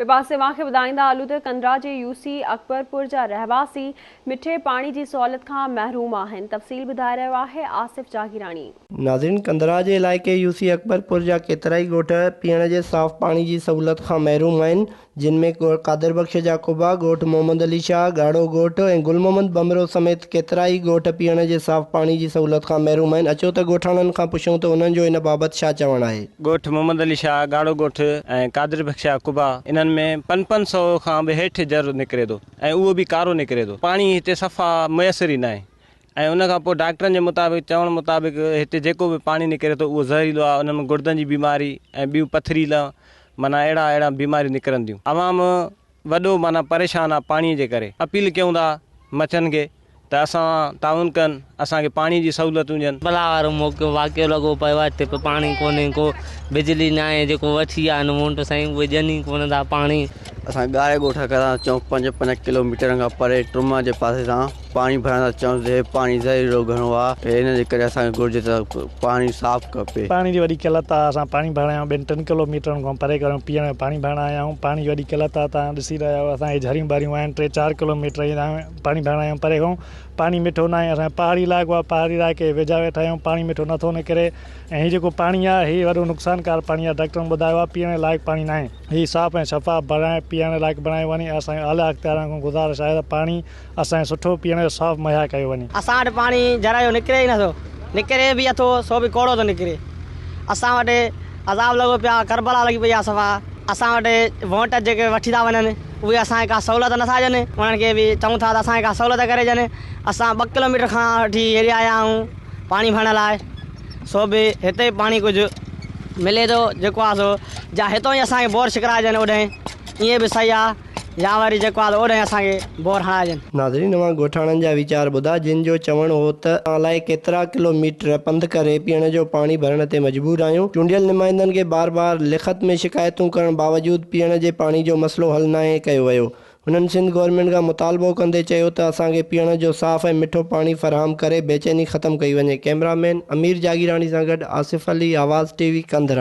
ॿिए पासे मूंखे ॿुधाईंदा हलूं त कंदरा जे यूसी अकबरपुर जा रहवासी मिठे पाणी जी सहूलियत खां महरूम आहिनि। तफ़सील ॿुधाए रहियो आहे आसिफ जागीरानी। नाज़रीन, कंदरा जे इलाइक़े यूसी अकबरपुर जा केतिराई ॻोठ पीअण जे साफ़ पाणी जी सहूलियत खां महरूम आहिनि, जिन में कादिर बख्श जा कुबा ॻोठ, मोहम्मद अली शाह गाड़ो ॻोठ ऐं गुल मोहम्मद बमरो समेत केतिराई ॻोठ पीअण जे साफ़ पाणी जी सहूलियत खां महरूम आहिनि। अचो त ॻोठाणनि खां पुछूं त उन्हनि जो इन बाबति छा चवणु आहे। ॻोठ मोहम्मद अली शाह गाड़ो ॻोठ ऐं कादिर बख्श जा कुबा, इन्हनि में 500 खां बि हेठि जर निकिरे थो ऐं उहो बि कारो निकिरे थो। पाणी हिते सफ़ा मुयसर ई न आहे ऐं उन खां पोइ डॉक्टरनि जे मुताबिक़ चवण मुताबिक़ हिते जेको बि पाणी निकिरे थो उहो ज़हरीलो आहे। उन में गुर्दनि जी बीमारी ऐं ॿियूं पथरीला माना अहिड़ा बीमारियूं निकिरनि थियूं। आवाम वॾो माना परेशान आहे पाणीअ जे करे। अपील कयूं था मचनि खे त असां ताउन कनि, असांखे पाणी जी सहूलियत हुजनि। भला वारो मौक़ो वाक़ियो लॻो पियो आहे, हिते पाणी कोन्हे, को बिजली न आहे, जेको वठी आहे अनमोंट साईं उहे ॾियनि ई कोन था पाणी। असां ॻारे ॻोठ खां चऊं 5 किलोमीटर खां परे ट्रुमा जे पासे सां पाणी भरण था चऊं हे पाणी ज़हरीलो घणो आहे, इन जे करे असांखे घुरिजे त पाणी साफ़ खपे। पाणी जी वॾी किल्लत आहे। असां पाणी भरण आया 2-3 किलोमीटरनि खां परे करूं पीअण जो पाणी भरण आया आहियूं। पाणी जी वॾी किल्लत आहे। तव्हां ॾिसी रहिया आहियो असांखे झरियूं भरियूं आहिनि। 3-4 किलोमीटर ईंदा आहियूं पाणी भरण आया आहियूं परे खां। पाणी मिठो न आहे। असां पहाड़ी इलाइक़ो आहे, पहाड़ी इलाइक़े वेझा वेठा आहियूं, पाणी मिठो नथो निकिरे ऐं हीउ जेको पाणी आहे हीउ वॾो नुक़सानकार पाणी आहे। डॉक्टरनि ॿुधायो आहे पीअण लाइक़ु पाणी न आहे। हीउ साफ़ ऐं शफ़ाफ़ बणाए पीअण लाइक़ु बणायो वञे। असांजे आला अख़्तियारनि खां गुज़ारिश आहे त पाणी असांजे सुठो पीअण जो साफ़ मुहैया कयो वञे। असां वटि पाणी जरा जो निकिरे ई नथो, निकिरे बि अथो सो बि कोड़ो थो निकिरे। असां वटि अज़ाब लॻो पियो आहे, करबला लॻी पई आहे सफ़ा। असां वटि वोट जेके वठी था वञनि उहे असांखे का सहूलियत नथा ॾियनि। उन्हनि खे बि चऊं था त असांखे का सहूलियत करे ॾियनि। असां 2 किलोमीटर खां वठी हेॾे आया आहियूं पाणी भरण लाइ, सो बि हिते पाणी कुझु मिले थो जेको आहे सो या हितां ई असांखे बोर छिकराइजनि ओॾे, ईअं बि सही आहे, या वरी जेको आहे ओॾे असांखे बोर हणाइजनि। नाज़रीन, नवां ॻोठाणनि जा वीचार ॿुधा, जिन जो चवणु हो त अलाए केतिरा किलोमीटर पंधु करे पीअण जो पाणी भरण ते मजबूर आहियूं। चूंडियल नुमाइंदनि खे बार बार लिखत में शिकायतूं करण बावजूदि पीअण जे पाणी जो मसइलो हल न कयो वियो। हुननि सिंध गवर्नमेंट खां मुतालबो कंदे चयो त असांखे पीअण जो साफ़ ऐं मिठो पाणी फ़राहम करे बेचैनी ख़तमु कई वञे। कैमरामैन अमीर जागीरानी सां गॾु आसिफ अली, आवाज़ TV, कंदरा।